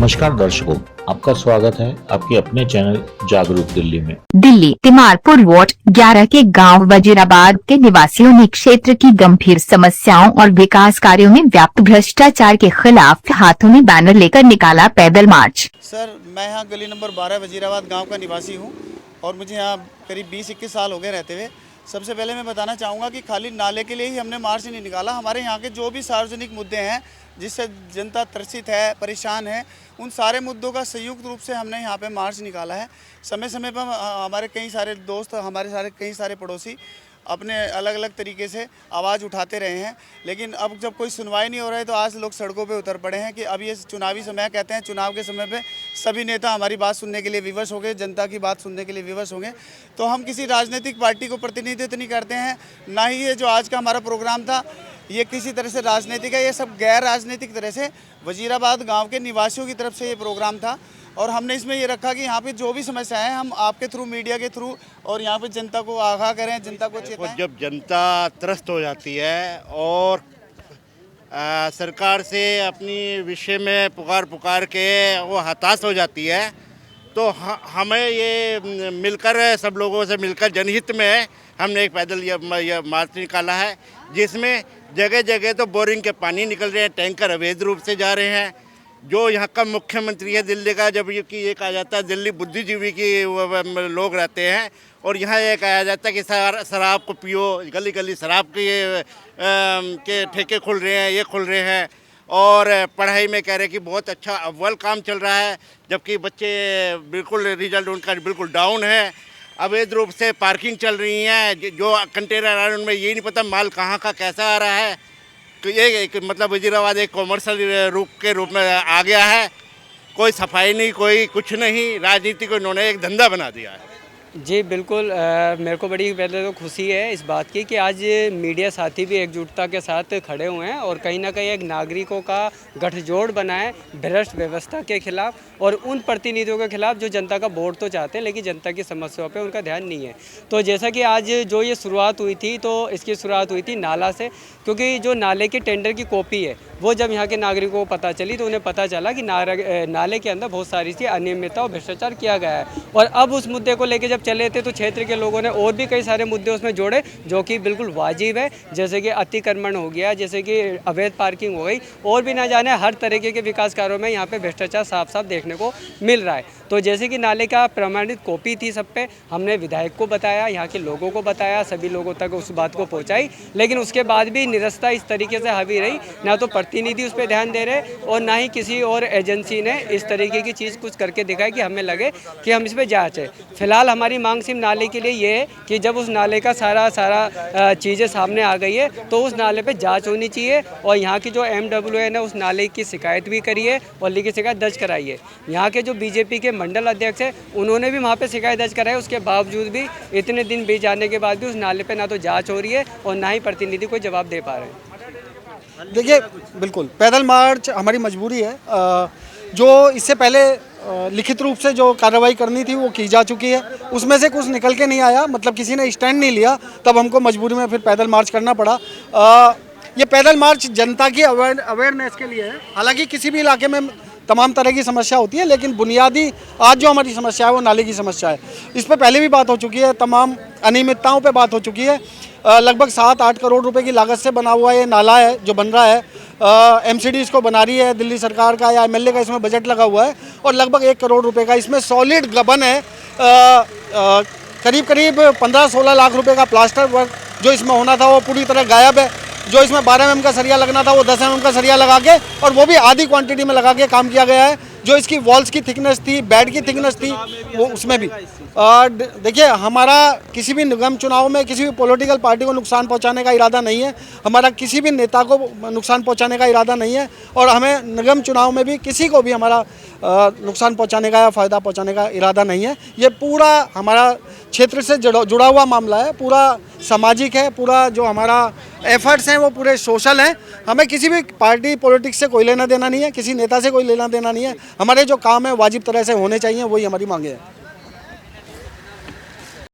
नमस्कार दर्शकों, आपका स्वागत है आपके अपने चैनल जागरूक दिल्ली में। दिल्ली तिमारपुर वार्ड 11 के गांव वजीराबाद के निवासियों ने क्षेत्र की गंभीर समस्याओं और विकास कार्यों में व्याप्त भ्रष्टाचार के खिलाफ हाथों में बैनर लेकर निकाला पैदल मार्च। सर, मैं यहाँ गली नंबर 12 वजीराबाद गांव का निवासी हूँ और मुझे यहाँ करीब 20-21 साल हो गए रहते हुए। सबसे पहले मैं बताना चाहूँगा कि खाली नाले के लिए ही हमने मार्च नहीं निकाला। हमारे यहाँ के जो भी सार्वजनिक मुद्दे हैं जिससे जनता त्रसित है, परेशान है, उन सारे मुद्दों का संयुक्त रूप से हमने यहाँ पे मार्च निकाला है। समय समय पर हमारे कई सारे दोस्त, कई सारे पड़ोसी अपने अलग अलग तरीके से आवाज़ उठाते रहे हैं, लेकिन अब जब कोई सुनवाई नहीं हो रहा है तो आज लोग सड़कों पे उतर पड़े हैं कि अब ये चुनावी समय कहते हैं, चुनाव के समय पे सभी नेता हमारी बात सुनने के लिए विवश हो गए, जनता की बात सुनने के लिए विवश हो गए। तो हम किसी राजनीतिक पार्टी को प्रतिनिधित्व नहीं करते हैं, ना ही ये जो आज का हमारा प्रोग्राम था ये किसी तरह से राजनीतिक है। ये सब गैर राजनीतिक तरह से वजीराबाद गाँव के निवासियों की तरफ से ये प्रोग्राम था और हमने इसमें ये रखा कि यहाँ पे जो भी समस्याएं हैं हम आपके थ्रू, मीडिया के थ्रू और यहाँ पे जनता को आगाह करें, जनता को चेताएं। जब जनता त्रस्त हो जाती है और सरकार से अपनी विषय में पुकार के वो हताश हो जाती है, तो हमें ये मिलकर, सब लोगों से मिलकर जनहित में हमने एक पैदल ये मार्च निकाला है, जिसमें जगह जगह तो बोरिंग के पानी निकल रहे हैं, टैंकर अवैध रूप से जा रहे हैं। जो यहाँ का मुख्यमंत्री है दिल्ली का, जब ये कहा जाता है दिल्ली बुद्धिजीवी की लोग रहते हैं और यहाँ ये कहा जाता है कि शराब को पियो, गली गली शराब के ठेके खुल रहे हैं, ये खुल रहे हैं। और पढ़ाई में कह रहे हैं कि बहुत अच्छा अव्वल काम चल रहा है, जबकि बच्चे बिल्कुल रिजल्ट उनका बिल्कुल डाउन है। अवैध रूप से पार्किंग चल रही है, जो कंटेनर आ रहे हैं उनमें ये नहीं पता माल कहाँ का कैसा आ रहा है। तो ये मतलब वजीराबाद एक कॉमर्शियल रूप में आ गया है। कोई सफाई नहीं, कोई कुछ नहीं, राजनीति को इन्होंने एक धंधा बना दिया है। जी बिल्कुल, मेरे को बड़ी पहले तो खुशी है इस बात की कि आज मीडिया साथी भी एकजुटता के साथ खड़े हुए हैं और कहीं ना कहीं एक नागरिकों का गठजोड़ बना है भ्रष्ट व्यवस्था के खिलाफ और उन प्रतिनिधियों के खिलाफ जो जनता का वोट तो चाहते हैं लेकिन जनता की समस्याओं पे उनका ध्यान नहीं है। तो जैसा कि आज जो ये शुरुआत हुई थी, तो इसकी शुरुआत हुई थी नाला से, क्योंकि जो नाले की टेंडर की कॉपी है वो जब यहाँ के नागरिकों को पता चली तो उन्हें पता चला कि नाले के अंदर बहुत सारी सी अनियमितता और भ्रष्टाचार किया गया है। और अब उस मुद्दे को लेकर जब चले थे तो क्षेत्र के लोगों ने और भी कई सारे मुद्दे उसमें जोड़े जो कि बिल्कुल वाजिब है, जैसे कि अतिक्रमण हो गया, जैसे कि अवैध पार्किंग हो गई, और भी ना जाने हर तरीके के विकास कार्यों में यहाँ पे भ्रष्टाचार साफ साफ देखने को मिल रहा है। तो जैसे कि नाले का प्रमाणित कॉपी थी सब पे, हमने विधायक को बताया, यहाँ के लोगों को बताया, सभी लोगों तक उस बात को पहुँचाई, लेकिन उसके बाद भी निरस्ता इस तरीके से हावी रही, ना तो प्रतिनिधि उस पर ध्यान दे रहे और ना ही किसी और एजेंसी ने इस तरीके की चीज़ कुछ करके दिखाई कि हमें लगे कि हम इस पर जाँचें। फिलहाल हमारी मांग सिर्फ नाले के लिए ये है कि जब उस नाले का सारा चीज़ें सामने आ गई है तो उस नाले पे जांच होनी चाहिए और यहाँ की जो MWA ने उस नाले की शिकायत भी करी है और लिखित शिकायत दर्ज कराई है। यहाँ के जो बीजेपी के मंडल अध्यक्ष हैं उन्होंने भी वहाँ पे शिकायत दर्ज कराई, उसके बावजूद भी इतने दिन बीत जाने के बाद भी उस नाले पे ना तो जाँच हो रही है और ना ही प्रतिनिधि कोई जवाब दे पा रहे हैं। देखिए, बिल्कुल पैदल मार्च हमारी मजबूरी है। जो इससे पहले लिखित रूप से जो कार्रवाई करनी थी वो की जा चुकी है, उसमें से कुछ निकल के नहीं आया, मतलब किसी ने स्टैंड नहीं लिया, तब हमको मजबूरी में फिर पैदल मार्च करना पड़ा। ये पैदल मार्च जनता की अवेयरनेस के लिए है। हालांकि किसी भी इलाके में तमाम तरह की समस्या होती है, लेकिन बुनियादी आज जो हमारी समस्या है वो नाले की समस्या है। इस पर पहले भी बात हो चुकी है, तमाम अनियमितताओं पे बात हो चुकी है। लगभग 7-8 करोड़ रुपए की लागत से बना हुआ ये नाला है जो बन रहा है। MCD इसको बना रही है, दिल्ली सरकार का या MLA का इसमें बजट लगा हुआ है और लगभग 1 करोड़ रुपए का इसमें सॉलिड गबन है। करीब 15-16 लाख रुपए का प्लास्टर वर्क जो इसमें होना था वो पूरी तरह गायब है। जो इसमें 12 mm का सरिया लगना था वो 10 mm का सरिया लगा के, और वो भी आधी क्वांटिटी में लगा के काम किया गया है। जो इसकी वॉल्स की थिकनेस थी, बेड की थिकनेस थी, वो उसमें भी देखिए, हमारा किसी भी निगम चुनाव में किसी भी पॉलिटिकल पार्टी को नुकसान पहुंचाने का इरादा नहीं है, हमारा किसी भी नेता को नुकसान पहुंचाने का इरादा नहीं है और हमें निगम चुनाव में भी किसी को भी हमारा नुकसान पहुंचाने का या फ़ायदा पहुंचाने का इरादा नहीं है। ये पूरा हमारा क्षेत्र से जुड़ा हुआ मामला है, पूरा सामाजिक है, पूरा जो हमारा एफर्ट्स हैं वो पूरे सोशल हैं। हमें किसी भी पार्टी पॉलिटिक्स से कोई लेना देना नहीं है, किसी नेता से कोई लेना देना नहीं है। हमारे जो काम है वाजिब तरह से होने चाहिए, वही हमारी मांगे है।